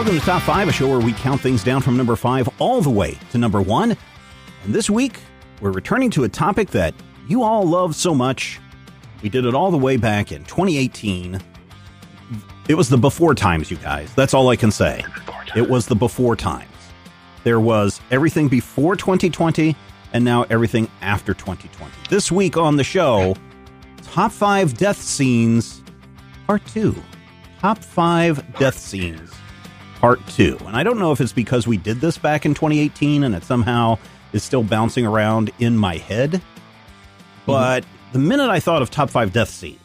Welcome to Top 5, a show where we count things down from number 5 all the way to number 1. And this week, we're returning to a topic that you all love so much. We did it all the way back in 2018. It was the before times, you guys. That's all I can say. It was the before times. There was everything before 2020 and now everything after 2020. This week on the show, Top 5 Death Scenes, Part 2. Top 5 Death Scenes, Part 2. And I don't know if it's because we did this back in 2018 and it somehow is still bouncing around in my head. But the minute I thought of Top 5 Death Scenes,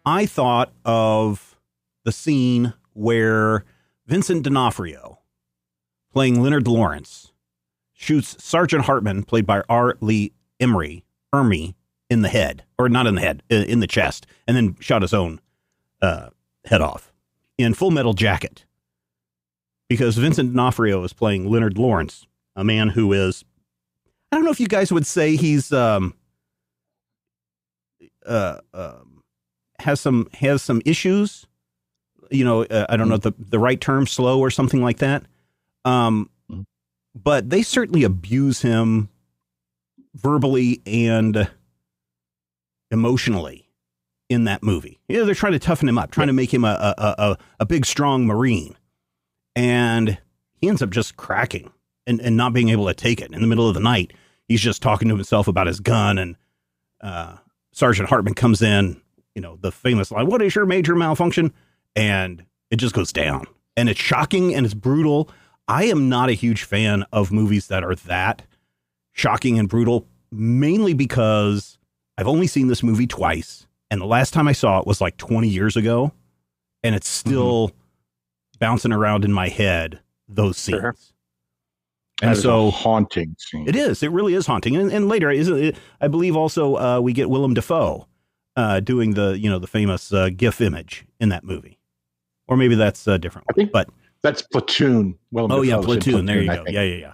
I thought of the scene where Vincent D'Onofrio, playing Leonard Lawrence, shoots Sergeant Hartman, played by R. Lee Ermey, in the head, or not in the head, in the chest, and then shot his own head off in Full Metal Jacket. Because Vincent D'Onofrio is playing Leonard Lawrence, a man who is, I don't know if you guys would say he's has some issues. You know, I don't know the right term, slow or something like that. But they certainly abuse him verbally and emotionally in that movie. You know, they're trying to toughen him up, trying to make him a big, strong Marine. And he ends up just cracking and not being able to take it. In the middle of the night, he's just talking to himself about his gun, and Sergeant Hartman comes in, you know, the famous line, "What is your major malfunction?" And it just goes down. And it's shocking and it's brutal. I am not a huge fan of movies that are that shocking and brutal, mainly because I've only seen this movie twice. And the last time I saw it was like 20 years ago. And it's still bouncing around in my head, those scenes. Sure. And so a haunting scene. It is. It really is haunting. And later, I believe also we get Willem Dafoe doing the famous GIF image in that movie. Or maybe that's different. I think that's Platoon. Platoon. There you go. Yeah.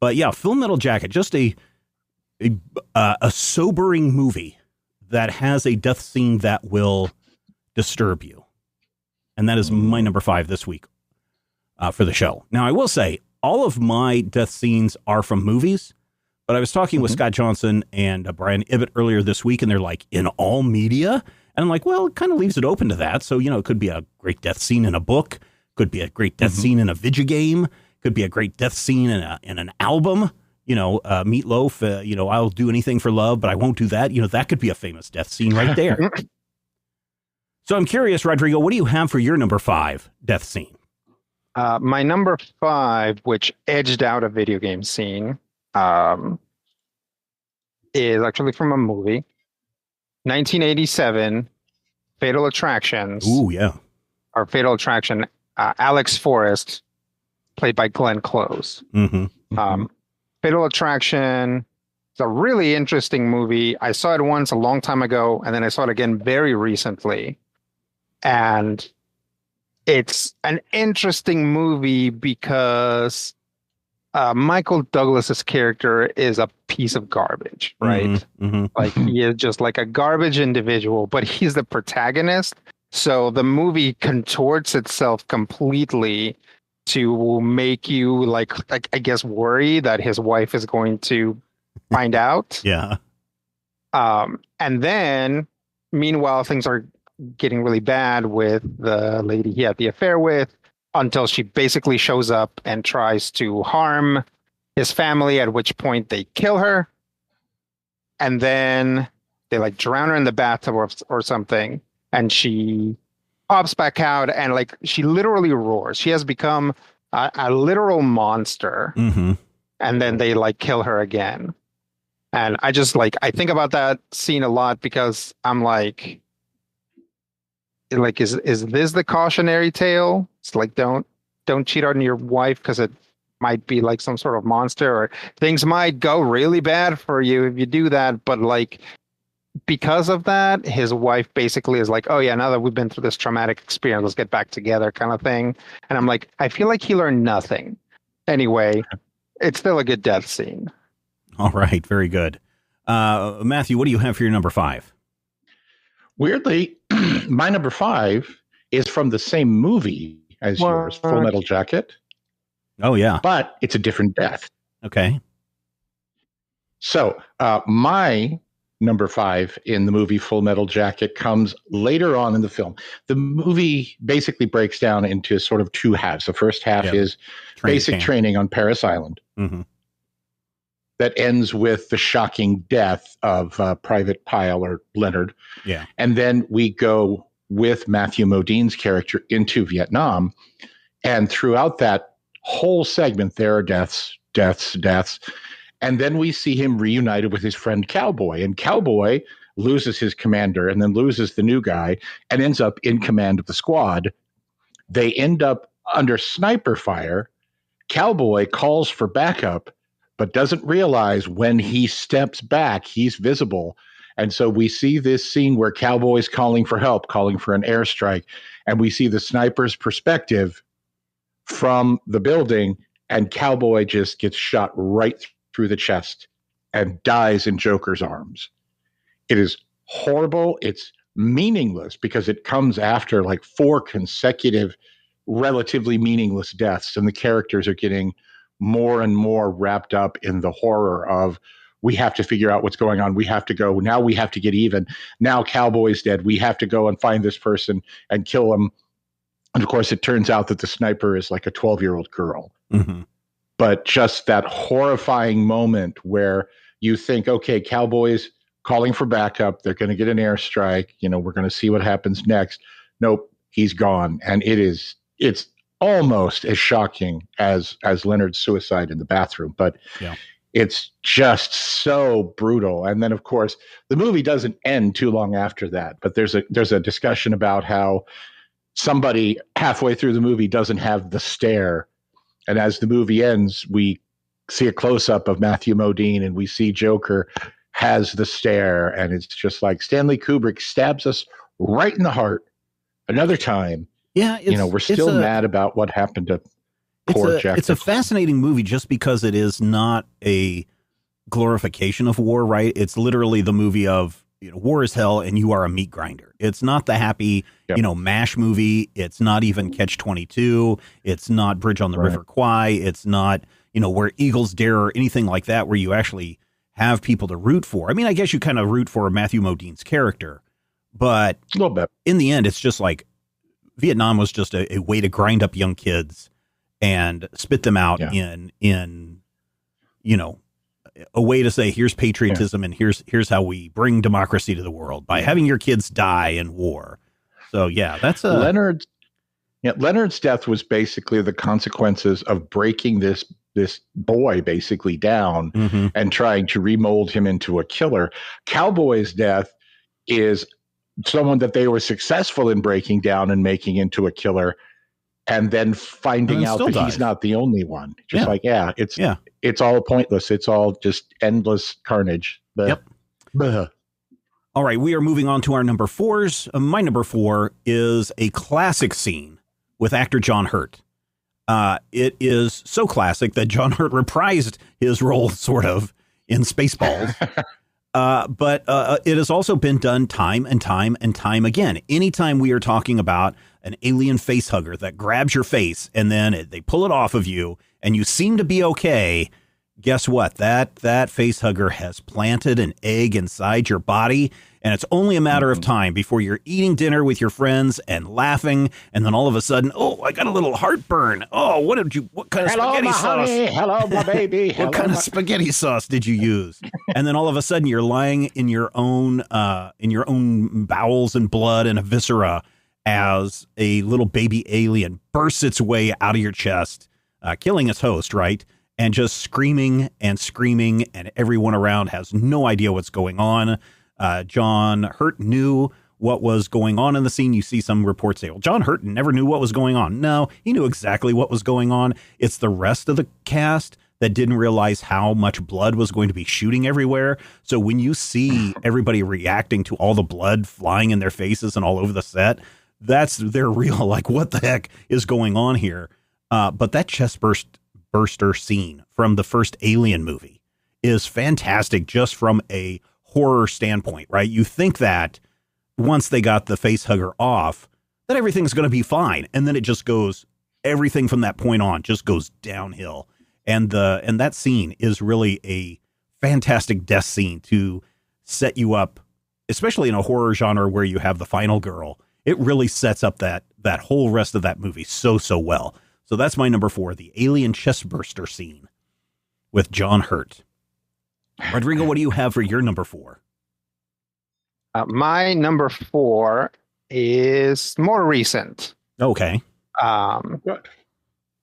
But yeah, Full Metal Jacket, just a sobering movie that has a death scene that will disturb you. And that is my number 5 this week for the show. Now, I will say, all of my death scenes are from movies, but I was talking with Scott Johnson and Brian Ibbott earlier this week, and they're like, in all media? And I'm like, well, it kind of leaves it open to that. So, you know, it could be a great death scene in a book, could be a great death scene in a video game, could be a great death scene in an album. You know, Meatloaf, I'll do anything for love, but I won't do that. You know, that could be a famous death scene right there. So I'm curious, Rodrigo, what do you have for your number 5 death scene? My number 5, which edged out a video game scene, is actually from a movie. 1987, Fatal Attractions. Ooh, yeah. Or Fatal Attraction, Alex Forrest, played by Glenn Close. Fatal Attraction is a really interesting movie. I saw it once a long time ago, and then I saw it again very recently. And it's an interesting movie because Michael Douglas's character is a piece of garbage, right? Like, he is just like a garbage individual, but he's the protagonist. So the movie contorts itself completely to make you like I guess worry that his wife is going to find out. Yeah. And then meanwhile, things are getting really bad with the lady he had the affair with, until she basically shows up and tries to harm his family, at which point they kill her. And then they like drown her in the bathtub or something. And she pops back out and like she literally roars. She has become a literal monster. And then they like kill her again. And I just I think about that scene a lot because I'm like, is this the cautionary tale? It's like, don't cheat on your wife because it might be like some sort of monster, or things might go really bad for you if you do that. But like, because of that, his wife basically is like, oh yeah, now that we've been through this traumatic experience, let's get back together kind of thing. And I'm like, I feel like he learned nothing. Anyway, it's still a good death scene. All right. Very good. Matthew, what do you have for your number 5? Weirdly, my number 5 is from the same movie as yours, Full Metal Jacket. Oh, yeah. But it's a different death. Okay. So my number 5 in the movie Full Metal Jacket comes later on in the film. The movie basically breaks down into sort of 2 halves. The first half is basic training on Paris Island. Mm-hmm. That ends with the shocking death of Private Pyle or Leonard. Yeah. And then we go with Matthew Modine's character into Vietnam. And throughout that whole segment, there are deaths. And then we see him reunited with his friend Cowboy. And Cowboy loses his commander and then loses the new guy and ends up in command of the squad. They end up under sniper fire. Cowboy calls for backup, but doesn't realize when he steps back, he's visible. And so we see this scene where Cowboy's calling for help, calling for an airstrike. And we see the sniper's perspective from the building, and Cowboy just gets shot right through the chest and dies in Joker's arms. It is horrible. It's meaningless because it comes after like 4 consecutive, relatively meaningless deaths, and the characters are getting more and more wrapped up in the horror of, we have to figure out what's going on. We have to go. Now we have to get even. Now Cowboy's dead. We have to go and find this person and kill him. And of course, it turns out that the sniper is like a 12-year-old girl. Mm-hmm. But just that horrifying moment where you think, okay, Cowboy's calling for backup. They're going to get an airstrike. You know, we're going to see what happens next. Nope, he's gone. And it's almost as shocking as Leonard's suicide in the bathroom. But it's just so brutal. And then, of course, the movie doesn't end too long after that. But there's a discussion about how somebody halfway through the movie doesn't have the stare. And as the movie ends, we see a close-up of Matthew Modine, and we see Joker has the stare. And it's just like Stanley Kubrick stabs us right in the heart another time. Yeah, we're still mad about what happened to poor Jack. It's a fascinating movie just because it is not a glorification of war, right? It's literally the movie of, war is hell and you are a meat grinder. It's not the happy, MASH movie. It's not even Catch-22. It's not Bridge on the River Kwai. It's not, where Eagles Dare or anything like that, where you actually have people to root for. I mean, I guess you kind of root for Matthew Modine's character, but a little bit. In the end, it's just like Vietnam was just a way to grind up young kids and spit them out in a way to say, here's patriotism and here's how we bring democracy to the world by having your kids die in war. So that's Leonard's death was basically the consequences of breaking this boy basically down and trying to remold him into a killer. Cowboy's death is someone that they were successful in breaking down and making into a killer, and then finding out that he's not the only one. Just it's all pointless. It's all just endless carnage. Yep. All right, we are moving on to our number 4s. My number 4 is a classic scene with actor John Hurt. It is so classic that John Hurt reprised his role sort of in Spaceballs. But it has also been done time and time and time again. Anytime we are talking about an alien face hugger that grabs your face and then they pull it off of you and you seem to be okay, guess what? That face hugger has planted an egg inside your body, and it's only a matter of time before you're eating dinner with your friends and laughing, and then all of a sudden, oh, I got a little heartburn. Oh, what kind of spaghetti sauce? Hello, my baby. What kind of spaghetti sauce did you use? And then all of a sudden, you're lying in your own bowels and blood and a viscera as a little baby alien bursts its way out of your chest, killing its host, right? And just screaming, and everyone around has no idea what's going on. John Hurt knew what was going on in the scene. You see some reports say, well, John Hurt never knew what was going on. No, he knew exactly what was going on. It's the rest of the cast that didn't realize how much blood was going to be shooting everywhere. So when you see everybody reacting to all the blood flying in their faces and all over the set, they're real, like, what the heck is going on here? But that chest burster scene from the first Alien movie is fantastic just from a horror standpoint, right? You think that once they got the face hugger off, that everything's going to be fine. And then it just goes everything from that point on just goes downhill. And that scene is really a fantastic death scene to set you up, especially in a horror genre where you have the final girl. It really sets up that whole rest of that movie so well. So that's my number 4, the alien chestburster scene with John Hurt. Rodrigo, what do you have for your number 4? My number 4 is more recent. Okay.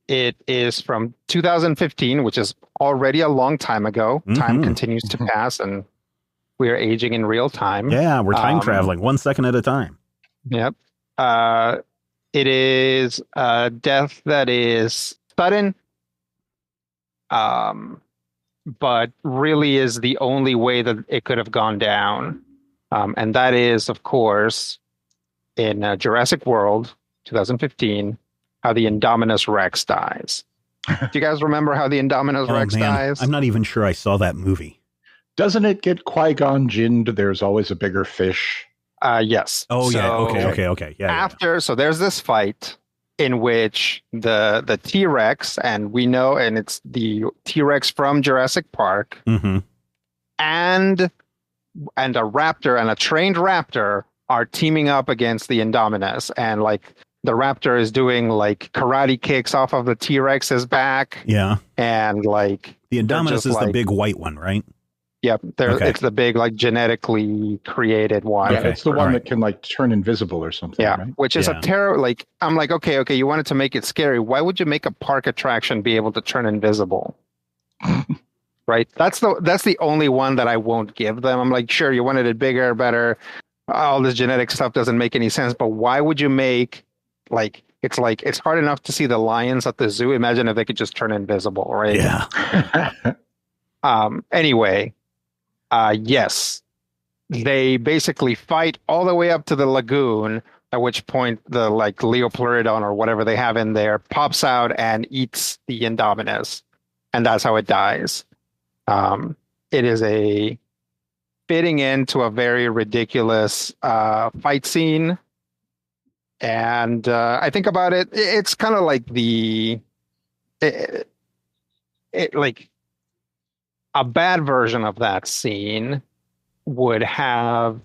It is from 2015, which is already a long time ago. Mm-hmm. Time continues to pass, and we are aging in real time. Yeah, we're time traveling 1 second at a time. Yep. It is a death that is sudden, but really is the only way that it could have gone down. And that is, of course, in Jurassic World 2015, how the Indominus Rex dies. Do you guys remember how the Indominus Rex dies? I'm not even sure I saw that movie. Doesn't it get Qui-Gon Jinned? There's always a bigger fish. Yes. Oh, so, yeah. Okay. Yeah. So there's this fight in which the T-Rex, and we know, and it's the T-Rex from Jurassic Park, mm-hmm. and a raptor and a trained raptor are teaming up against the Indominus, and like the raptor is doing like karate kicks off of the T-Rex's back. Yeah. And like the Indominus is the big white one, right? Yep. It's the big, like genetically created one. Yeah, it's the one that can like turn invisible or something. Yeah. Right? Which is a terror. Like, I'm like, okay, you wanted to make it scary. Why would you make a park attraction be able to turn invisible? Right. That's the only one that I won't give them. I'm like, sure, you wanted it bigger, better. All this genetic stuff doesn't make any sense. But why would you make it's hard enough to see the lions at the zoo. Imagine if they could just turn invisible, right? Yeah. Anyway, yes, they basically fight all the way up to the lagoon. At which point, the like Leopleurodon or whatever they have in there pops out and eats the Indominus, and that's how it dies. It is a fitting end to a very ridiculous fight scene. And I think about it, it's kind of like like a bad version of that scene wouldn't have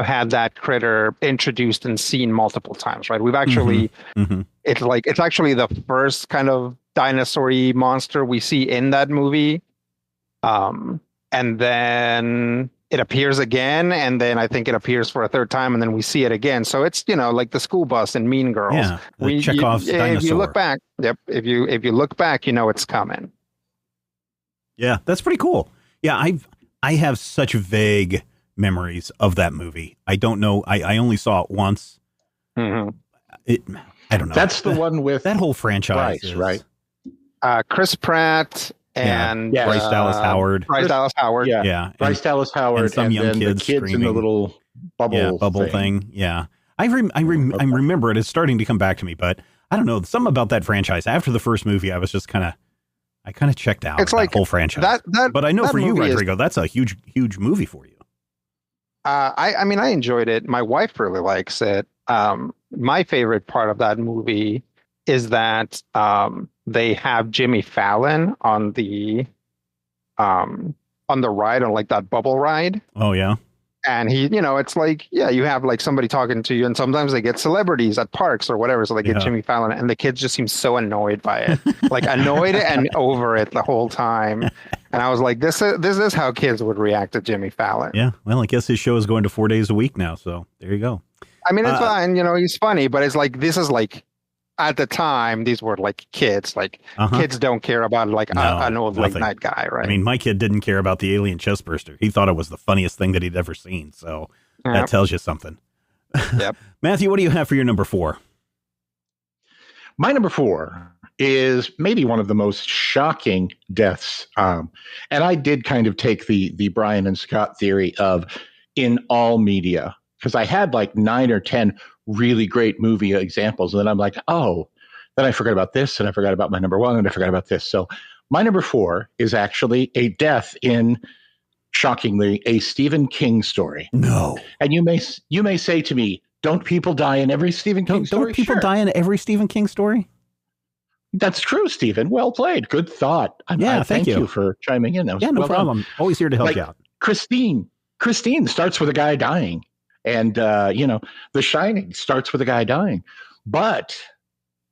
had that critter introduced and seen multiple times, right? We've actually, mm-hmm. It's actually the first kind of dinosaur-y monster we see in that movie. And then it appears again, and then I think it appears for a third time, and then we see it again. So it's, like the school bus in Mean Girls. Yeah, Chekhov's dinosaur. If you look back, if you look back, it's coming. Yeah, that's pretty cool. Yeah, I have such vague memories of that movie. I don't know. I only saw it once. Mm-hmm. I don't know. That's the one with that whole franchise, right? Chris Pratt. And Bryce Dallas Howard. Bryce Dallas Howard. Yeah. Bryce Dallas Howard. And some young kids in the little bubble thing. Yeah. I remember it. It's starting to come back to me, but I don't know. Something about that franchise. After the first movie, I was just kind of checked out. It's like whole franchise. But I know for you, Rodrigo, that's a huge movie for you. I mean, I enjoyed it. My wife really likes it. My favorite part of that movie is that they have Jimmy Fallon on the ride, on like that bubble ride. Oh yeah. And he, it's like, you have like somebody talking to you, and sometimes they get celebrities at parks or whatever. So they get Jimmy Fallon, and the kids just seem so annoyed by it, like annoyed and over it the whole time. And I was like, this is how kids would react to Jimmy Fallon. Yeah. Well, I guess his show is going to 4 days a week now. So there you go. I mean, it's fine. He's funny, but it's like, this is like, at the time, these were like kids. Like kids don't care about like an old late night guy, right? I mean, my kid didn't care about the alien chestburster. He thought it was the funniest thing that he'd ever seen. So that tells you something. Yep. Matthew, what do you have for your number 4? My number 4 is maybe one of the most shocking deaths. And I did kind of take the Brian and Scott theory of in all media, because I had like 9 or 10 really great movie examples. And then I'm like, oh, then I forgot about this, and I forgot about my number 1, and I forgot about this. So my number 4 is actually a death in, shockingly, a Stephen King story. No. And you may say to me, don't people die in every Stephen King story? Don't people die in every Stephen King story? That's true, Stephen. Well played. Good thought. Thank you for chiming in. No problem. Done. Always here to help you out. Christine starts with a guy dying. And, The Shining starts with a guy dying. But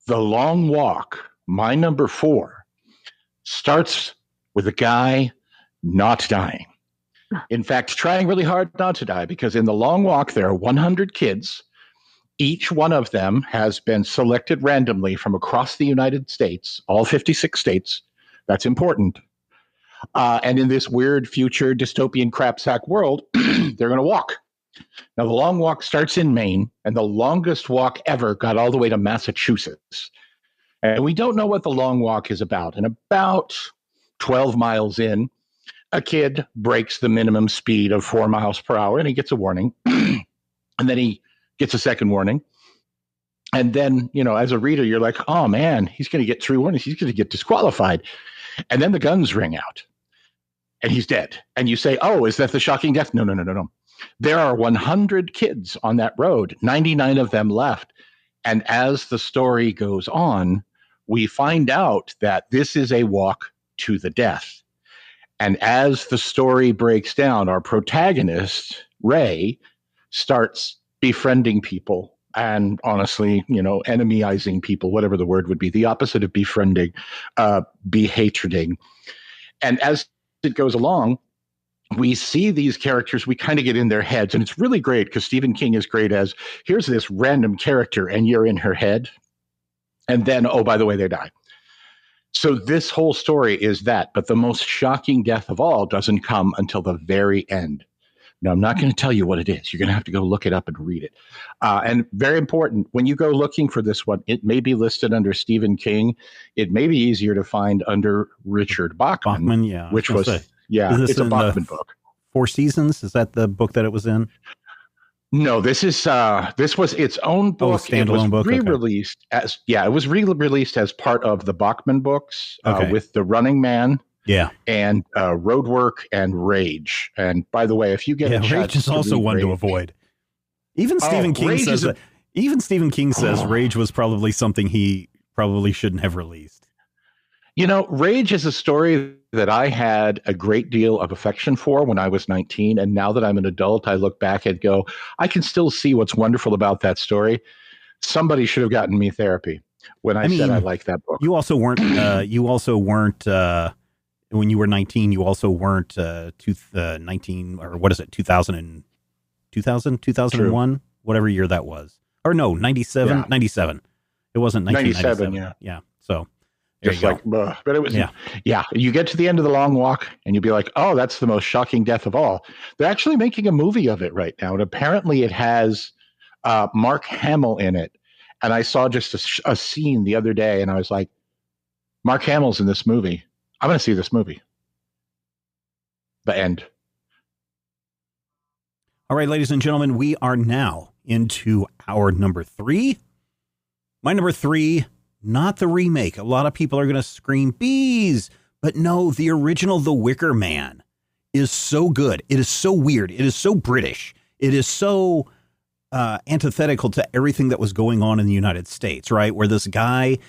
The Long Walk, my number 4, starts with a guy not dying. In fact, trying really hard not to die, because in The Long Walk, there are 100 kids. Each one of them has been selected randomly from across the United States, all 56 states. That's important. And in this weird future dystopian crapsack world, they're going to walk. Now, the Long Walk starts in Maine, and the longest walk ever got all the way to Massachusetts. And we don't know what the Long Walk is about. And about 12 miles in, a kid breaks the minimum speed of 4 miles per hour, and he gets a warning. And then he gets a second warning. And then, as a reader, you're like, oh, man, he's going to get 3 warnings. He's going to get disqualified. And then the guns ring out, and he's dead. And you say, oh, is that the shocking death? No. There are 100 kids on that road, 99 of them left. And as the story goes on, we find out that this is a walk to the death. And as the story breaks down, our protagonist, Ray, starts befriending people and honestly, enemyizing people, whatever the word would be, the opposite of befriending, behatreding. And as it goes along, we see these characters, we kind of get in their heads, and it's really great because Stephen King is great as, here's this random character and you're in her head. And then, oh, by the way, they die. So this whole story is that, but the most shocking death of all doesn't come until the very end. Now, I'm not going to tell you what it is. You're going to have to go look it up and read it. And very important, when you go looking for this one, it may be listed under Stephen King. It may be easier to find under Richard Bachman. Bachman, yeah. Which was, it's a Bachman book. Four Seasons? Is that the book that it was in? No, this was its own book. Oh, standalone book. Re-released it was re-released as part of the Bachman books with The Running Man. Yeah, and Roadwork and Rage. And by the way, if you get a chance, Rage is also one to avoid. Even Stephen King says that. Even Stephen King says Rage was probably something he probably shouldn't have released. Rage is a story that I had a great deal of affection for when I was 19. And now that I'm an adult, I look back and go, I can still see what's wonderful about that story. Somebody should have gotten me therapy when I said I liked that book. You also weren't, when you were 19, you also weren't 19, or what is it, 2001, whatever year that was. Or no, 97, yeah. 97. It wasn't 1997. 97, yeah. Yeah, so. Just like, but it was, you get to the end of The Long Walk and you'll be like, oh, that's the most shocking death of all. They're actually making a movie of it right now. And apparently it has Mark Hamill in it. And I saw just a scene the other day and I was like, Mark Hamill's in this movie. I'm going to see this movie. The end. All right, ladies and gentlemen, we are now into our number 3. My number 3, not the remake. A lot of people are going to scream bees, but no, the original The Wicker Man is so good. It is so weird. It is so British. It is so antithetical to everything that was going on in the United States, right? Where this guy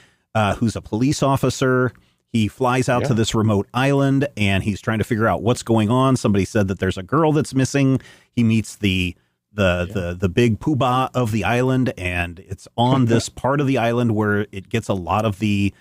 who's a police officer, he flies out to this remote island and he's trying to figure out what's going on. Somebody said that there's a girl that's missing. He meets the big poobah of the island, and it's on this part of the island where it gets a lot of the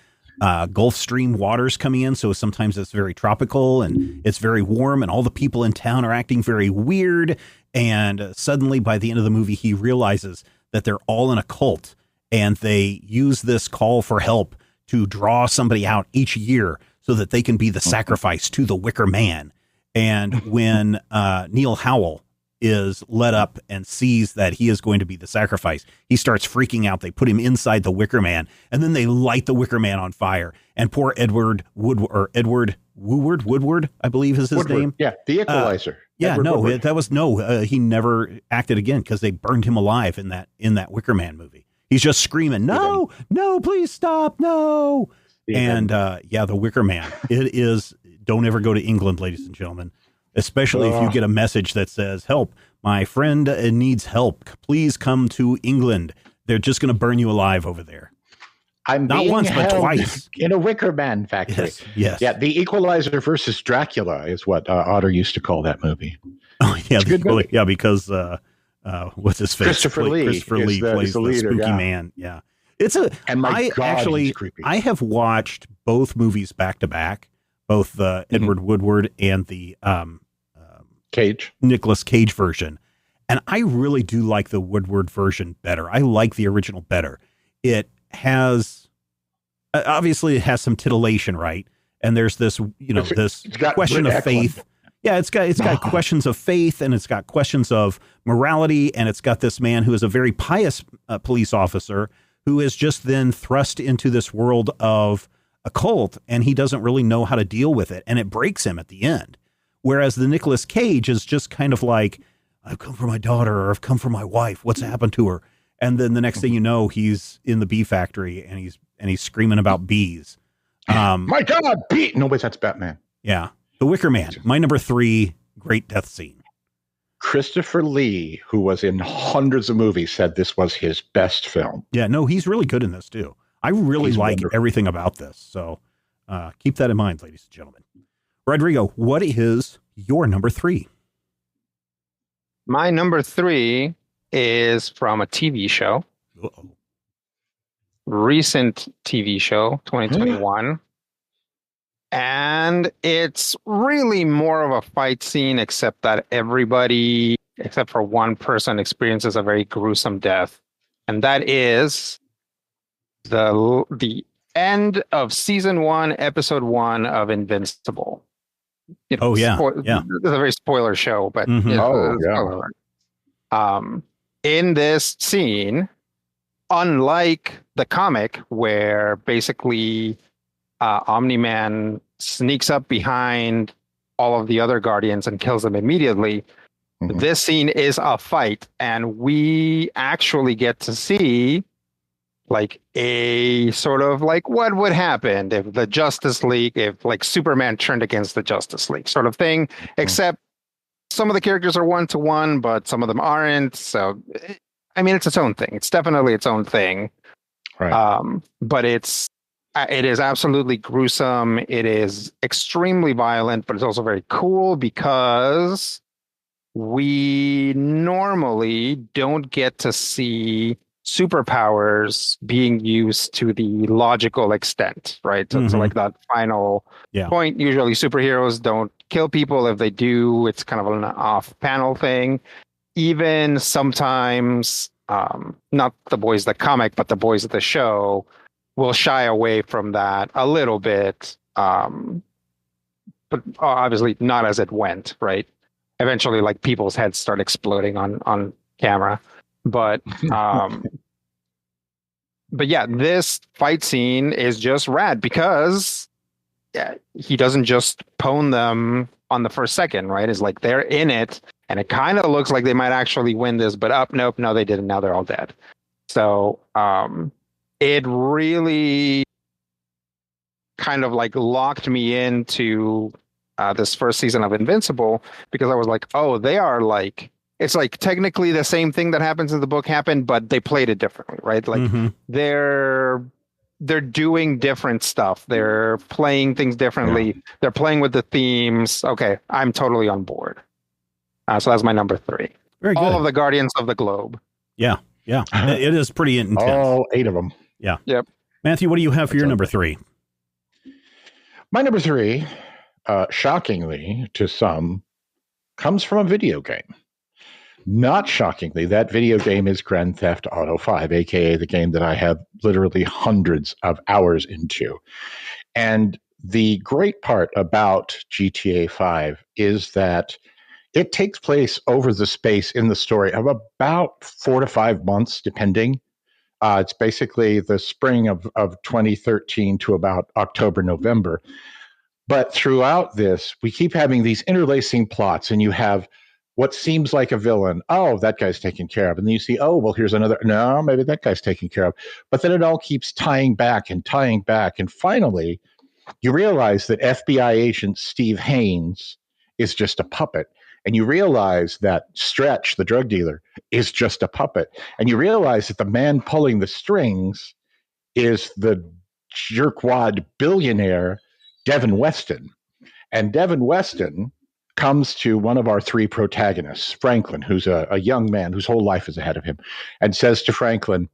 Gulf Stream waters coming in. So sometimes it's very tropical and it's very warm, and all the people in town are acting very weird. And suddenly by the end of the movie, he realizes that they're all in a cult, and they use this call for help to draw somebody out each year so that they can be the sacrifice to the Wicker Man. And when Neil Howell is led up and sees that he is going to be the sacrifice, he starts freaking out. They put him inside the Wicker Man, and then they light the Wicker Man on fire. And poor Edward Woodward, I believe is his name. Yeah, the Equalizer. He never acted again because they burned him alive in that Wicker Man movie. He's just screaming, no, please stop, no. And the Wicker Man. It is, don't ever go to England, ladies and gentlemen. Especially if you get a message that says, help, my friend needs help. Please come to England. They're just going to burn you alive over there. I'm not being once, but held twice. in a Wicker Man factory. Yes. Yeah, The Equalizer versus Dracula is what Otter used to call that movie. Oh, yeah. Movie. Yeah, because what's his face? Christopher Lee plays the leader, spooky man. Yeah. It's a, and he's creepy. I have watched both movies back to back, both the Edward Woodward and the Nicolas Cage version. And I really do like the Woodward version better. I like the original better. It has, obviously it has some titillation, right? And there's this, this question of faith. Yeah, it's got questions of faith, and it's got questions of morality, and it's got this man who is a very pious police officer who is just then thrust into this world of a cult, and he doesn't really know how to deal with it, and it breaks him at the end. Whereas the Nicolas Cage is just kind of like, I've come for my daughter, or I've come for my wife. What's happened to her? And then the next thing you know, he's in the bee factory, and he's screaming about bees. My God, bee! No, wait, that's Batman. Yeah, The Wicker Man, my number 3, great death scene. Christopher Lee, who was in hundreds of movies, said this was his best film. Yeah, no, he's really good in this too. I really like everything about this. So keep that in mind, ladies and gentlemen. Rodrigo, what is your number 3? My number 3 is from a TV show. Uh-oh. Recent TV show, 2021. And it's really more of a fight scene, except that everybody, except for one person, experiences a very gruesome death. And that is the end of season 1, episode 1 of Invincible. Yeah. It's a very spoiler show, but in this scene, unlike the comic where basically Omni-Man sneaks up behind all of the other Guardians and kills them immediately. This scene is a fight, and we actually get to see like a sort of like what would happen if the Justice League, if like Superman turned against the Justice League sort of thing, except some of the characters are 1-to-1, but some of them aren't. So, I mean, it's its own thing. It's definitely its own thing. Right. But it is absolutely gruesome. It is extremely violent, but it's also very cool because we normally don't get to see superpowers being used to the logical extent, right? So, like that final point, usually superheroes don't kill people. If they do, it's kind of an off-panel thing. Even sometimes, not the boys the comic, but the boys of the show will shy away from that a little bit, but obviously not as it went, right? Eventually, like people's heads start exploding on camera, but yeah, this fight scene is just rad because he doesn't just pwn them on the first second, right? It's like they're in it, and it kind of looks like they might actually win this, but nope, no, they didn't. Now they're all dead. So, it really kind of like locked me into this first season of Invincible because I was like, oh, they are like, it's like technically the same thing that happens in the book happened, but they played it differently, right? Like they're doing different stuff. They're playing things differently. Yeah. They're playing with the themes. Okay, I'm totally on board. So that's my number 3. Very good. All of the Guardians of the Globe. Yeah. It is pretty intense. All 8 of them. Yeah. Yep. Matthew, what do you have for your number 3? My number 3, shockingly to some, comes from a video game. Not shockingly, that video game is Grand Theft Auto 5, aka the game that I have literally hundreds of hours into. And the great part about GTA 5 is that it takes place over the space in the story of about 4 to 5 months, depending. It's basically the spring of 2013 to about October, November. But throughout this, we keep having these interlacing plots, and you have what seems like a villain. Oh, that guy's taken care of. And then you see, oh, well, here's another. No, maybe that guy's taken care of. But then it all keeps tying back. And finally, you realize that FBI agent Steve Haynes is just a puppet. And you realize that Stretch, the drug dealer, is just a puppet. And you realize that the man pulling the strings is the jerkwad billionaire Devin Weston. And Devin Weston comes to one of our three protagonists, Franklin, who's a young man whose whole life is ahead of him, and says to Franklin,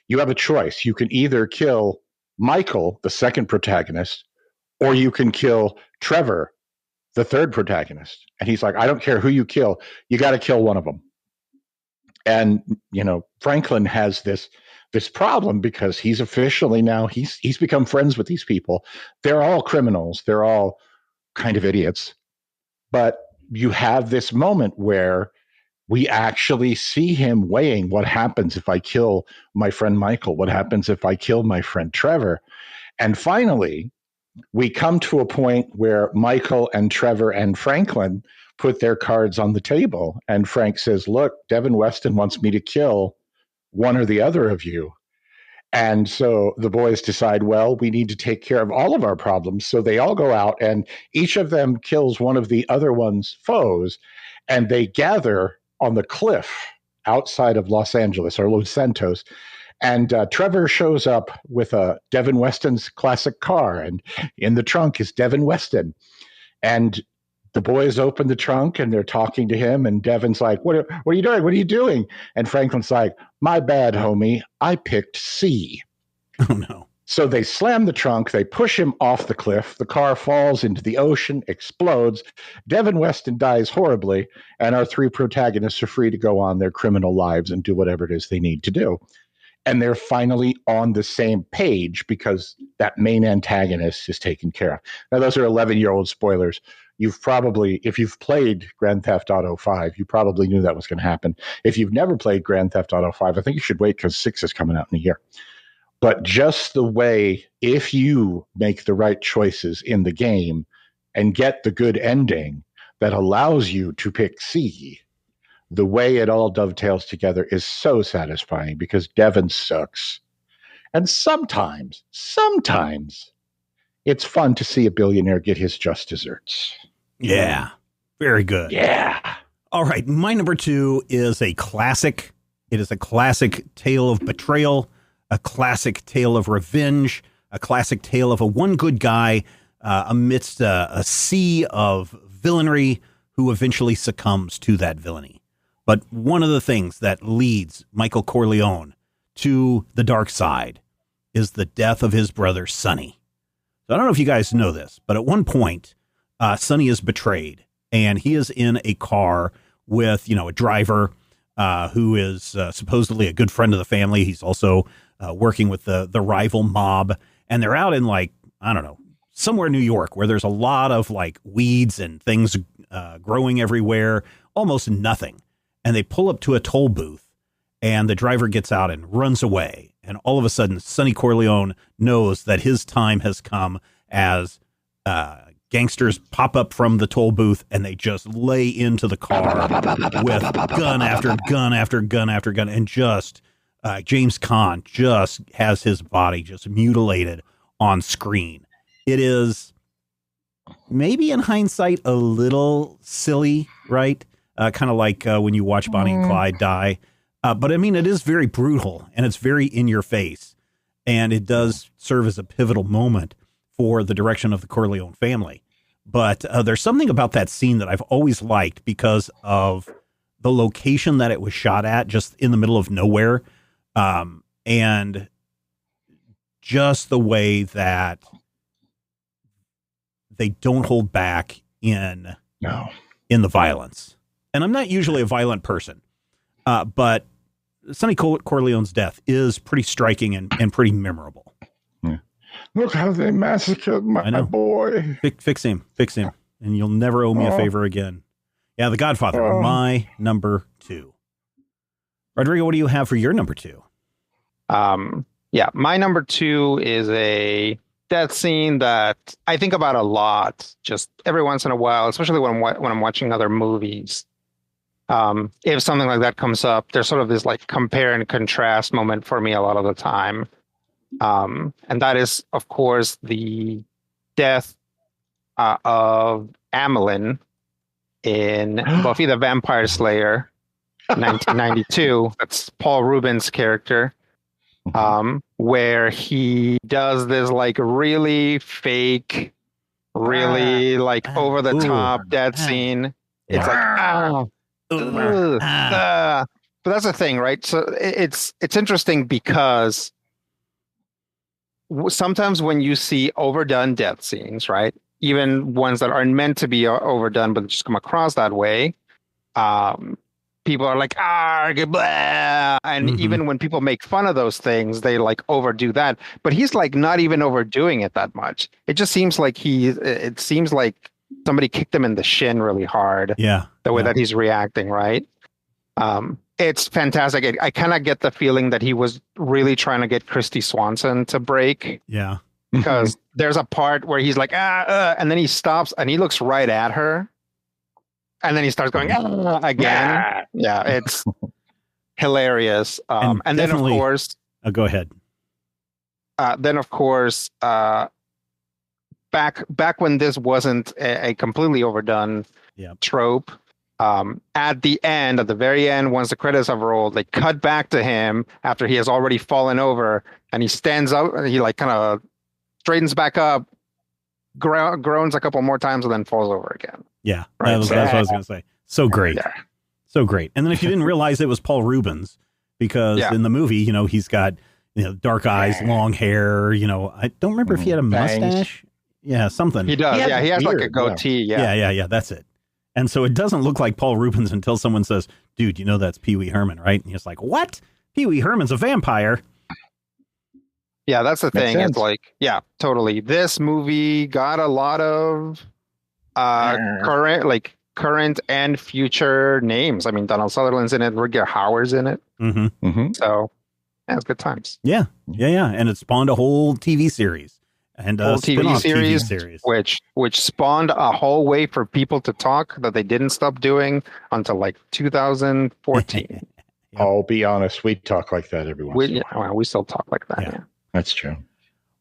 you have a choice. You can either kill Michael, the second protagonist, or you can kill Trevor, the third protagonist. And he's like, I don't care who you kill. You got to kill one of them. And, Franklin has this problem because he's officially now, he's become friends with these people. They're all criminals. They're all kind of idiots. But you have this moment where we actually see him weighing what happens if I kill my friend Michael? What happens if I kill my friend Trevor? And finally, we come to a point where Michael and Trevor and Franklin put their cards on the table. And Frank says, look, Devin Weston wants me to kill one or the other of you. And so the boys decide, well, we need to take care of all of our problems. So they all go out and each of them kills one of the other one's foes. And they gather on the cliff outside of Los Angeles or Los Santos. And Trevor shows up with Devin Weston's classic car. And in the trunk is Devin Weston. And the boys open the trunk and they're talking to him. And Devin's like, what are you doing? What are you doing? And Franklin's like, my bad, homie. I picked C. Oh, no. So they slam the trunk. They push him off the cliff. The car falls into the ocean, explodes. Devin Weston dies horribly. And our three protagonists are free to go on their criminal lives and do whatever it is they need to do. And they're finally on the same page because that main antagonist is taken care of. Now, those are 11-year-old spoilers. You've probably, if you've played Grand Theft Auto 5, you probably knew that was going to happen. If you've never played Grand Theft Auto 5, I think you should wait because 6 is coming out in a year. But just the way, if you make the right choices in the game and get the good ending that allows you to pick C, the way it all dovetails together is so satisfying because Devin sucks. And sometimes, it's fun to see a billionaire get his just desserts. Yeah. Very good. Yeah. All right. My number 2 is a classic. It is a classic tale of betrayal, a classic tale of revenge, a classic tale of a one good guy amidst a sea of villainy who eventually succumbs to that villainy. But one of the things that leads Michael Corleone to the dark side is the death of his brother, Sonny. So I don't know if you guys know this, but at one point, Sonny is betrayed, and he is in a car with, a driver who is supposedly a good friend of the family. He's also working with the rival mob, and they're out in somewhere in New York where there's a lot of weeds and things growing everywhere, almost nothing. And they pull up to a toll booth, and the driver gets out and runs away. And all of a sudden, Sonny Corleone knows that his time has come as gangsters pop up from the toll booth and they just lay into the car with gun after gun after gun after gun. And just James Caan just has his body just mutilated on screen. It is maybe in hindsight a little silly, right? Kind of like when you watch Bonnie and Clyde die. But I mean, it is very brutal and it's very in your face. And it does serve as a pivotal moment for the direction of the Corleone family. But there's something about that scene that I've always liked because of the location that it was shot at, just in the middle of nowhere. And just the way that they don't hold back in the violence. And I'm not usually a violent person, but Sonny Corleone's death is pretty striking and pretty memorable. Yeah. Look how they massacred my boy. Fix him, and you'll never owe me a favor again. Yeah, The Godfather, my number 2. Rodrigo, what do you have for your number 2? My number 2 is a death scene that I think about a lot, just every once in a while, especially when I'm watching other movies. If something like that comes up, there's sort of this compare and contrast moment for me a lot of the time. And that is, of course, the death of Amelin in Buffy the Vampire Slayer, 1992. That's Paul Rubens' character. where he does this like really fake, really like over the top death scene. It's like but that's the thing, right? So it's interesting because sometimes when you see overdone death scenes, right? Even ones that aren't meant to be overdone, but just come across that way, people are like, blah. And even when people make fun of those things, they like overdo that. But he's like not even overdoing it that much. It just seems like it seems like somebody kicked him in the shin really hard. Yeah. The way that he's reacting, right? It's fantastic. I kind of get the feeling that he was really trying to get Christy Swanson to break. Yeah. Because there's a part where he's like, and then he stops and he looks right at her. And then he starts going, again. Yeah, it's hilarious. And then, of course... go ahead. Then, of course, back when this wasn't a completely overdone trope, at the end, at the very end, once the credits have rolled, they cut back to him after he has already fallen over, and he stands up, and he like kind of straightens back up, groans a couple more times, and then falls over again. Yeah, right? That's what I was going to say. So great. Yeah. So great. And then if you didn't realize it was Paul Rubens, because in the movie, he's got, dark eyes, long hair, I don't remember if he had a mustache. Yeah, something. He does. He has like a goatee. Yeah. That's it. And so it doesn't look like Paul Rubens until someone says, dude, that's Pee Wee Herman, right? And he's like, what? Pee Wee Herman's a vampire. Yeah, that's the thing. It's like, yeah, totally. This movie got a lot of current and future names. I mean, Donald Sutherland's in it, Rutger Hauer's in it. So, it's good times. Yeah. And it spawned a whole TV series. And a TV series, which spawned a whole way for people to talk that they didn't stop doing until like 2014. I'll be honest, we talk like that every once in a while. We still talk like that. Yeah. That's true.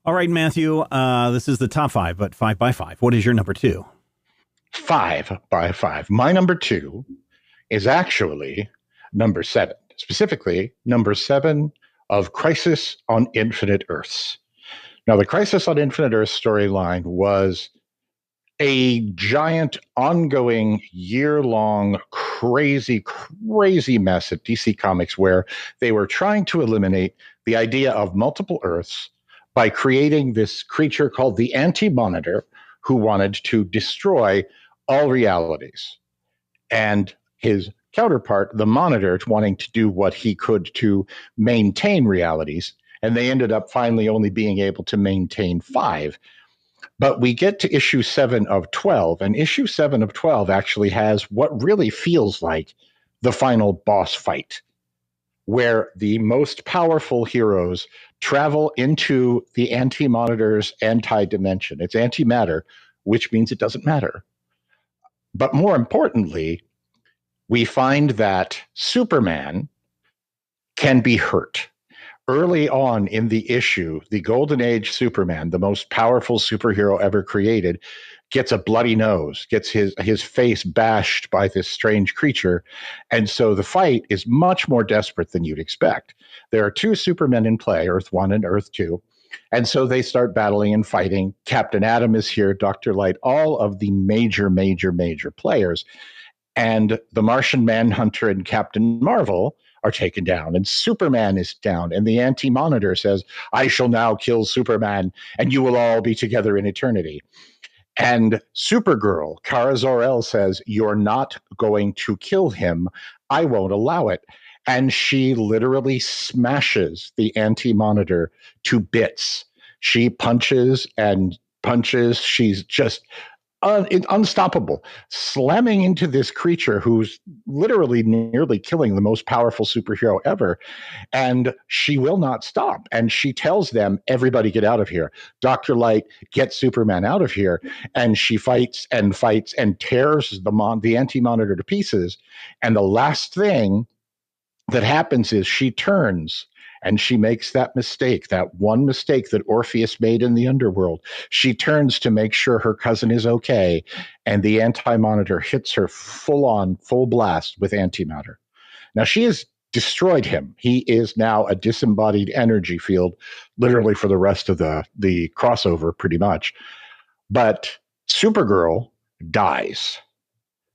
All right, Matthew, this is the top 5, but 5 by 5. What is your number 2? 5 by 5. My number 2 is actually number 7, specifically number 7 of Crisis on Infinite Earths. Now, the Crisis on Infinite Earths storyline was a giant, ongoing, year-long, crazy mess at DC Comics where they were trying to eliminate the idea of multiple Earths by creating this creature called the Anti-Monitor, who wanted to destroy all realities. And his counterpart, the Monitor, wanting to do what he could to maintain realities. And they ended up finally only being able to maintain 5. But we get to issue 7 of 12, and issue 7 of 12 actually has what really feels like the final boss fight, where the most powerful heroes travel into the Anti-Monitor's anti-dimension. It's antimatter, which means it doesn't matter. But more importantly, we find that Superman can be hurt. Early on in the issue, the Golden Age Superman, the most powerful superhero ever created, gets a bloody nose, gets his face bashed by this strange creature. And so the fight is much more desperate than you'd expect. There are 2 Supermen in play, Earth 1 and Earth 2. And so they start battling and fighting. Captain Atom is here, Dr. Light, all of the major players. And the Martian Manhunter and Captain Marvel are taken down, and Superman is down, and the Anti-Monitor says, I shall now kill Superman, and you will all be together in eternity. And Supergirl, Kara Zor-El, says, you're not going to kill him. I won't allow it. And she literally smashes the Anti-Monitor to bits. She punches and punches. She's just unstoppable, slamming into this creature who's literally nearly killing the most powerful superhero ever. And she will not stop. And she tells them, everybody get out of here. Dr. Light, get Superman out of here. And she fights and tears the Anti-Monitor to pieces. And the last thing that happens is she turns and she makes that mistake, that one mistake that Orpheus made in the underworld. She turns to make sure her cousin is okay, and the Anti-Monitor hits her full blast with antimatter. Now, she is destroyed him. He is now a disembodied energy field, literally for the rest of the crossover, pretty much. But Supergirl dies.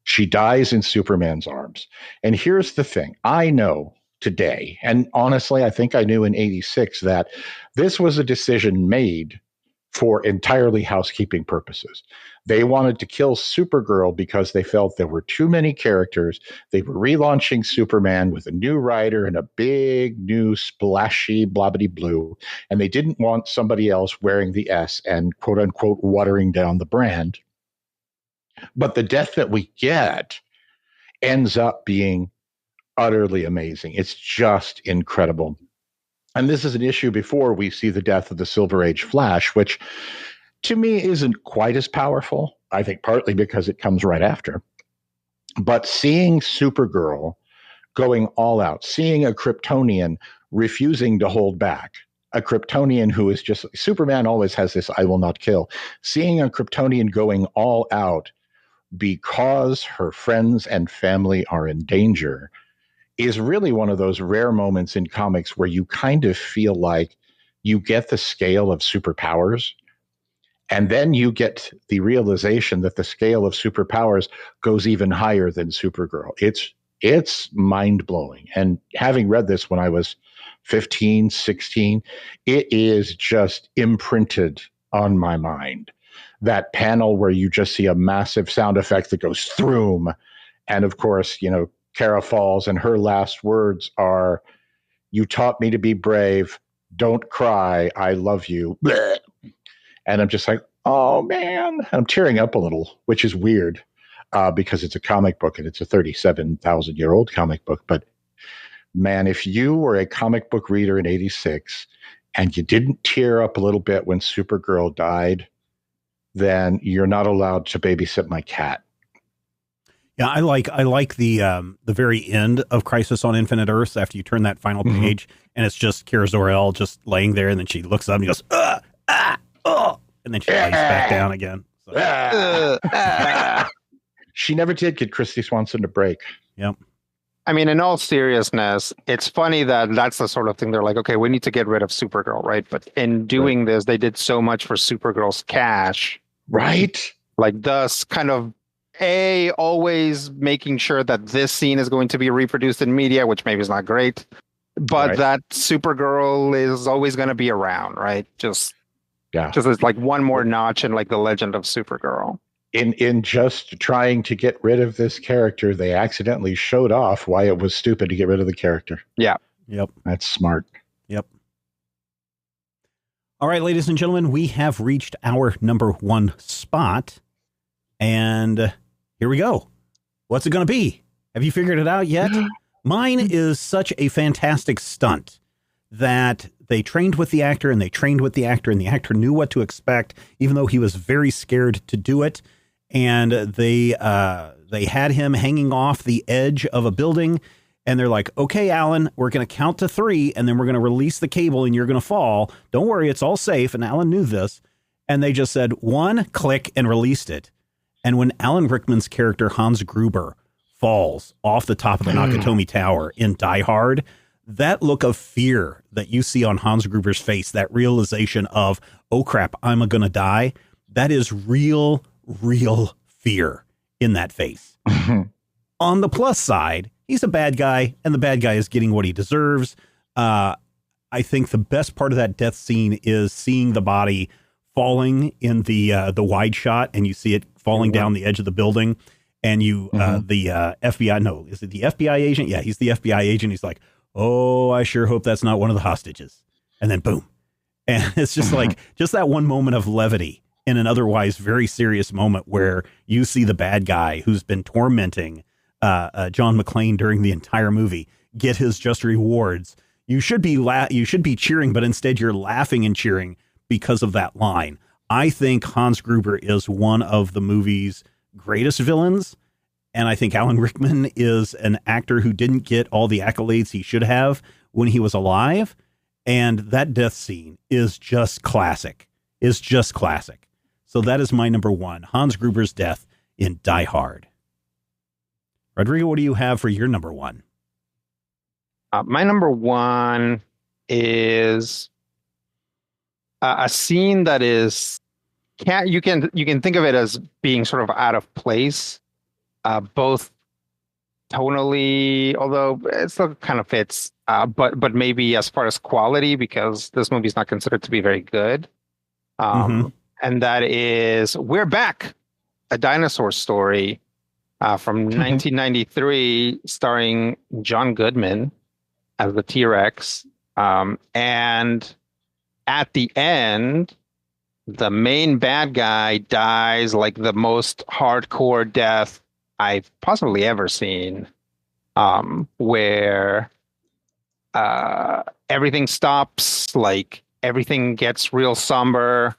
She dies in Superman's arms. And here's the thing. I know today, and honestly, I think I knew in 86, that this was a decision made for entirely housekeeping purposes. They wanted to kill Supergirl because they felt there were too many characters. They were relaunching Superman with a new writer and a big new splashy blobbity blue, and they didn't want somebody else wearing the S and quote unquote watering down the brand. But the death that we get ends up being utterly amazing. It's just incredible. And this is an issue before we see the death of the Silver Age Flash, which to me isn't quite as powerful. I think partly because it comes right after. But seeing Supergirl going all out, seeing a Kryptonian refusing to hold back, a Kryptonian who is just, Superman always has this I will not kill. Seeing a Kryptonian going all out because her friends and family are in danger is really one of those rare moments in comics where you kind of feel like you get the scale of superpowers, and then you get the realization that the scale of superpowers goes even higher than Supergirl. It's mind-blowing. And having read this when I was 15, 16, it is just imprinted on my mind. That panel where you just see a massive sound effect that goes throom. And of course, you know, Kara falls and her last words are, "You taught me to be brave. Don't cry. I love you." And I'm just like, oh man, I'm tearing up a little, which is weird because it's a comic book and it's a 37,000-year-old comic book. But man, if you were a comic book reader in 86 and you didn't tear up a little bit when Supergirl died, then you're not allowed to babysit my cat. Yeah, I like the very end of Crisis on Infinite Earths after you turn that final page and it's just Kara Zor-El just laying there, and then she looks up and goes, and then she lays back down again. So. She never did get Christy Swanson to break. Yep. I mean, in all seriousness, it's funny that that's the sort of thing they're like, okay, we need to get rid of Supergirl, right? But in doing this, they did so much for Supergirl's cash. Right. Like, thus kind of always making sure that this scene is going to be reproduced in media, which maybe is not great, but that Supergirl is always going to be around, right? Just it's like one more notch in like the legend of Supergirl. In just trying to get rid of this character, they accidentally showed off why it was stupid to get rid of the character. Yeah. Yep. That's smart. Yep. All right, ladies and gentlemen, we have reached our number one spot. And here we go. What's it going to be? Have you figured it out yet? Mine is such a fantastic stunt that they trained with the actor and the actor knew what to expect, even though he was very scared to do it. And they had him hanging off the edge of a building. And they're like, okay, Alan, we're going to count to 3 and then we're going to release the cable and you're going to fall. Don't worry, it's all safe. And Alan knew this. And they just said 1, click, and released it. And when Alan Rickman's character, Hans Gruber, falls off the top of the Nakatomi Tower in Die Hard, that look of fear that you see on Hans Gruber's face, that realization of, oh crap, I'm going to die, that is real fear in that face. On the plus side, he's a bad guy, and the bad guy is getting what he deserves. I think the best part of that death scene is seeing the body falling in the wide shot, and you see it falling down the edge of the building, and the FBI, no, is it the FBI agent? Yeah, he's the FBI agent. He's like, oh, I sure hope that's not one of the hostages. And then boom. And it's just like, just that one moment of levity in an otherwise very serious moment where you see the bad guy who's been tormenting John McClane during the entire movie get his just rewards. You should be cheering, but instead you're laughing and cheering because of that line. I think Hans Gruber is one of the movie's greatest villains. And I think Alan Rickman is an actor who didn't get all the accolades he should have when he was alive. And that death scene is just classic. So that is my number one, Hans Gruber's death in Die Hard. Rodrigo, what do you have for your number one? My number one is a scene that is can't you can think of it as being sort of out of place, both tonally, although it still kind of fits, but maybe as far as quality because this movie is not considered to be very good. And that is We're Back, a dinosaur story from 1993, starring John Goodman as the T-Rex. And at the end, the main bad guy dies like the most hardcore death I've possibly ever seen, where everything stops, like everything gets real somber.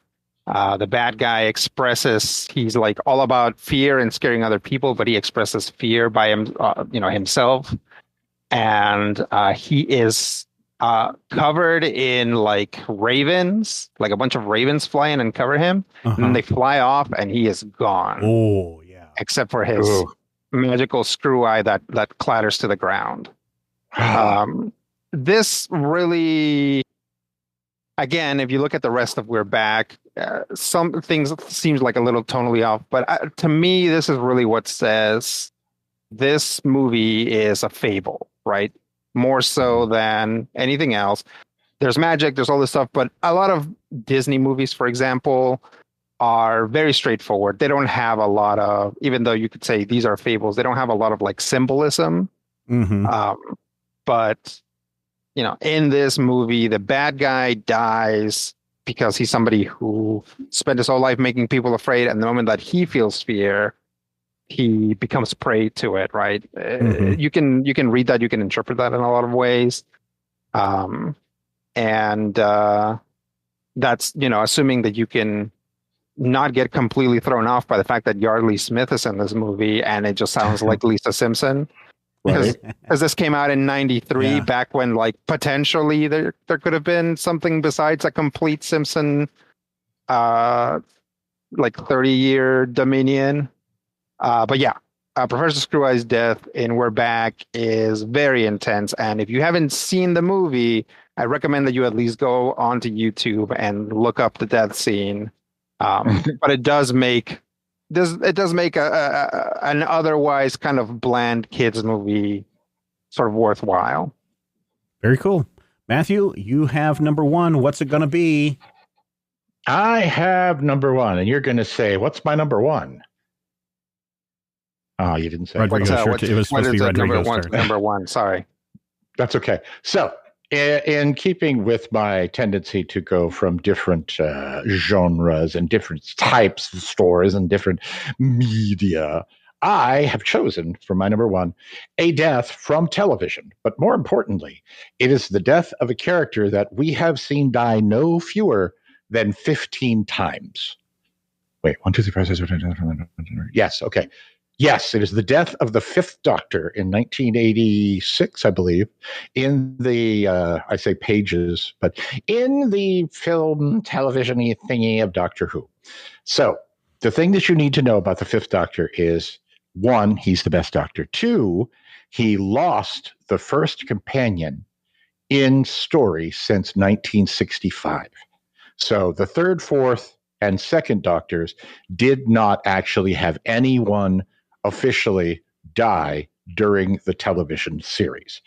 The bad guy expresses he's like all about fear and scaring other people, but he expresses fear by himself, and he is covered in like ravens, like a bunch of ravens fly in and cover him, and then they fly off, and he is gone. Oh yeah, except for his magical screw eye that clatters to the ground. This really, again, if you look at the rest of We're Back, some things seems like a little tonally off, but to me, this is really what says this movie is a fable, right? More so than anything else. There's magic, there's all this stuff, but a lot of Disney movies, for example, are very straightforward. They don't have a lot of, even though you could say these are fables, they don't have a lot of like symbolism. But you know, in this movie, the bad guy dies because he's somebody who spent his whole life making people afraid, and the moment that he feels fear, he becomes prey to it, right? You can read that, you can interpret that in a lot of ways. And that's, you know, assuming that you can not get completely thrown off by the fact that Yardley Smith is in this movie and it just sounds like Lisa Simpson. Because this came out in 93, back when like potentially there could have been something besides a complete Simpson like 30-year dominion. But yeah, Professor Screw-Eye's death in We're Back is very intense. And if you haven't seen the movie, I recommend that you at least go onto YouTube and look up the death scene. But it does make an otherwise kind of bland kids movie sort of worthwhile. Very cool. Matthew, you have number one. What's it going to be? I have number one, and you're going to say, what's my number one? Oh, you didn't say. It was supposed to be Rodrigo's turn. Number one, sorry. That's okay. So, in keeping with my tendency to go from different genres and different types of stories and different media, I have chosen for my number one a death from television. But more importantly, it is the death of a character that we have seen die no fewer than 15 times. Wait, 1, 2, 3, 4, 5, 6, 7, 8, 9, yes, okay. Yes, it is the death of the Fifth Doctor in 1986, I believe, in the, I say pages, but in the film, television-y thingy of Doctor Who. So the thing that you need to know about the Fifth Doctor is, 1, he's the best Doctor. 2, he lost the first companion in story since 1965. So the third, fourth, and second Doctors did not actually have anyone officially die during the television series.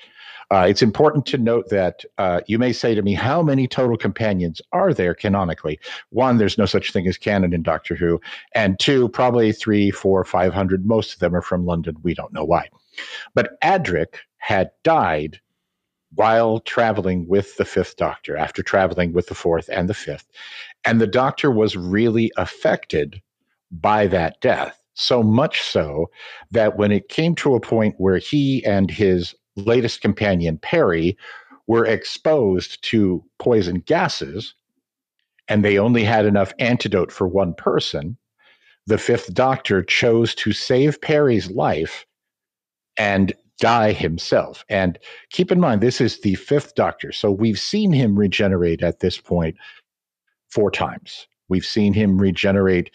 It's important to note that you may say to me, how many total companions are there canonically? 1, there's no such thing as canon in Doctor Who. And 2, probably 300, 400, 500. Most of them are from London. We don't know why. But Adric had died while traveling with the Fifth Doctor, after traveling with the Fourth and the Fifth. And the Doctor was really affected by that death. So much so that when it came to a point where he and his latest companion, Perry, were exposed to poison gases, and they only had enough antidote for one person, the Fifth Doctor chose to save Perry's life and die himself. And keep in mind, this is the Fifth Doctor. So we've seen him regenerate at this point 4 times. We've seen him regenerate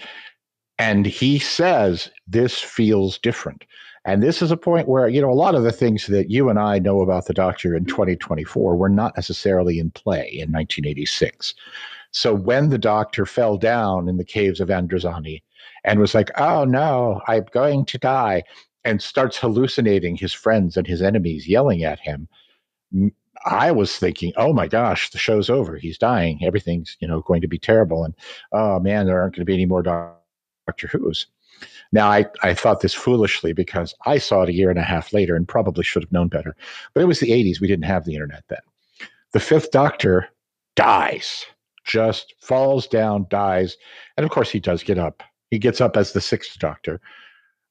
And he says, this feels different. And this is a point where, a lot of the things that you and I know about the Doctor in 2024 were not necessarily in play in 1986. So when the Doctor fell down in the caves of Androzani and was like, oh no, I'm going to die, and starts hallucinating his friends and his enemies yelling at him, I was thinking, oh my gosh, the show's over. He's dying. Everything's, going to be terrible. And oh man, there aren't going to be any more Doctor Who's. Now, I thought this foolishly because I saw it a year and a half later and probably should have known better. But it was the 80s. We didn't have the internet then. The fifth Doctor dies, just falls down, dies. And of course, he does get up. He gets up as the sixth Doctor,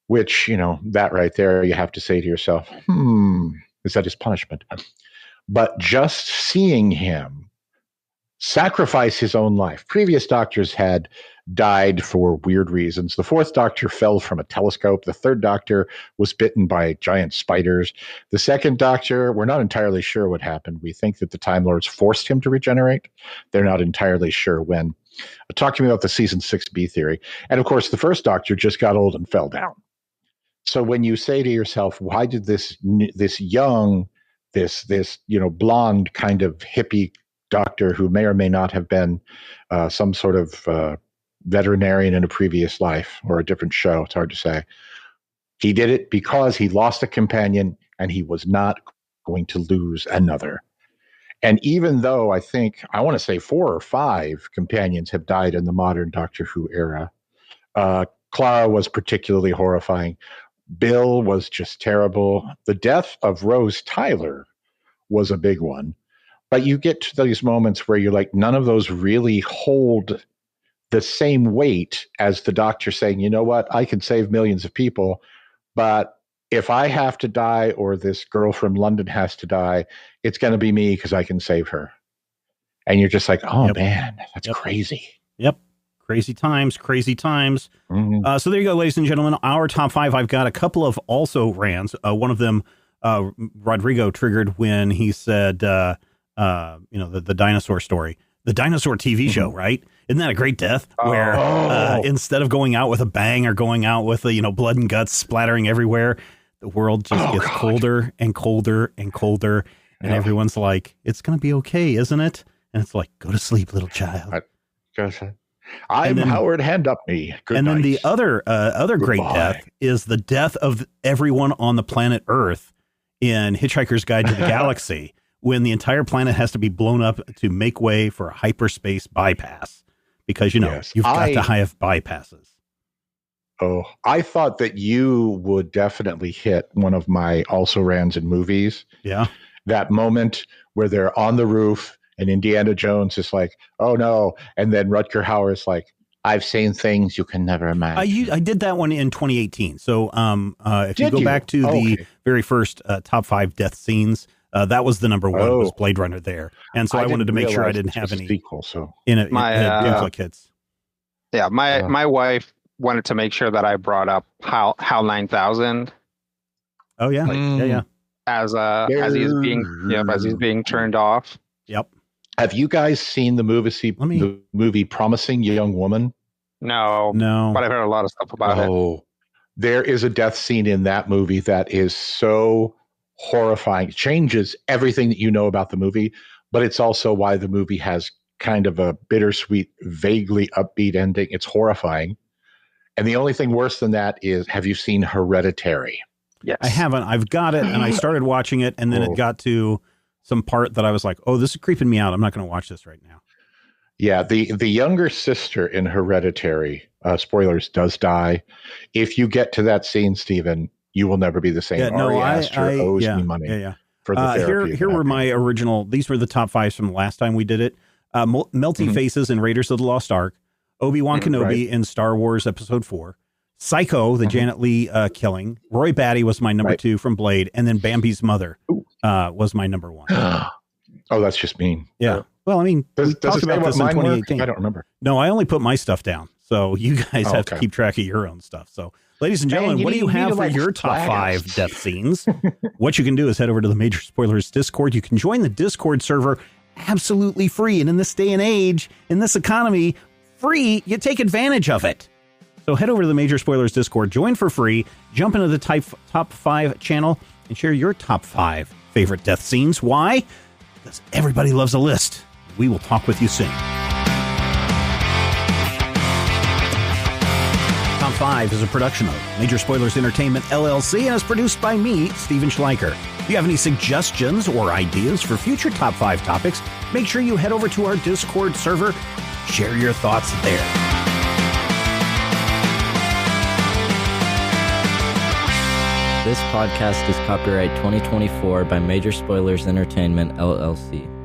which, that right there, you have to say to yourself, is that his punishment? But just seeing him sacrifice his own life. Previous Doctors had died for weird reasons. The fourth Doctor fell from a telescope. The third Doctor was bitten by giant spiders. The second Doctor, we're not entirely sure what happened. We think that the Time Lords forced him to regenerate. They're not entirely sure when. Talk to me about the season 6B theory. And of course, the first Doctor just got old and fell down. So when you say to yourself, why did this young, this blonde kind of hippie Doctor who may or may not have been some sort of veterinarian in a previous life or a different show, it's hard to say. He did it because he lost a companion and he was not going to lose another. And even though I want to say 4 or 5 companions have died in the modern Doctor Who era, Clara was particularly horrifying. Bill was just terrible. The death of Rose Tyler was a big one. But you get to these moments where you're like, none of those really hold the same weight as the Doctor saying, you know what, I can save millions of people, but if I have to die or this girl from London has to die, it's going to be me because I can save her. And you're just like, oh man, that's crazy. Yep. Crazy times. Mm-hmm. So there you go, ladies and gentlemen, our top 5. I've got a couple of also rants. One of them, Rodrigo triggered when he said, the dinosaur story, the dinosaur TV show, right? Isn't that a great death where instead of going out with a bang or going out with blood and guts splattering everywhere, the world just gets colder and colder and colder. And everyone's like, it's going to be okay, isn't it? And it's like, go to sleep, little child. I'm Howard Hand Up Me. Good and night. Then the other great death is the death of everyone on the planet Earth in Hitchhiker's Guide to the Galaxy, when the entire planet has to be blown up to make way for a hyperspace bypass. Because, you've got to have bypasses. Oh, I thought that you would definitely hit one of my also rans in movies. Yeah. That moment where they're on the roof and Indiana Jones is like, oh no. And then Rutger Hauer is like, I've seen things you can never imagine. I did that one in 2018. So if you go back to the very first top 5 death scenes, that was the number 1 was Blade Runner there. And so I wanted to make sure I didn't have any sequel, duplicates. Yeah, my wife wanted to make sure that I brought up HAL 9000. Oh yeah. Yeah. As he's being turned off. Yep. Have you guys seen the movie Promising Young Woman? No. But I've heard a lot of stuff about it. There is a death scene in that movie that is so horrifying. It changes everything that you know about the movie, but it's also why the movie has kind of a bittersweet, vaguely upbeat ending. It's horrifying. And the only thing worse than that is, have you seen Hereditary? Yes. I haven't. I've got it, and I started watching it, and then it got to some part that I was like, oh, this is creeping me out. I'm not going to watch this right now. Yeah, the younger sister in Hereditary, spoilers, does die. If you get to that scene, Stephen, you will never be the same. Yeah, Ari Aster owes me money for the therapy. Here were my original. These were the top 5s from the last time we did it. Melty Faces in Raiders of the Lost Ark, Obi-Wan Kenobi in Star Wars Episode 4, Psycho, the Janet Leigh killing, Roy Batty was my number 2 from Blade, and then Bambi's mother was my number 1. Oh, that's just mean. Yeah. Well, I mean, we talked about this in 2018. I don't remember. No, I only put my stuff down. So you guys have to keep track of your own stuff. So, ladies and gentlemen, what do you have for your top 5 death scenes? What you can do is head over to the Major Spoilers Discord. You can join the Discord server absolutely free. And in this day and age, in this economy, free, you take advantage of it. So head over to the Major Spoilers Discord, join for free, jump into the top 5 channel, and share your top 5 favorite death scenes. Why? Because everybody loves a list. We will talk with you soon. Top 5 is a production of Major Spoilers Entertainment, LLC, and is produced by me, Steven Schleicher. If you have any suggestions or ideas for future Top 5 topics, make sure you head over to our Discord server. Share your thoughts there. This podcast is copyright 2024 by Major Spoilers Entertainment, LLC.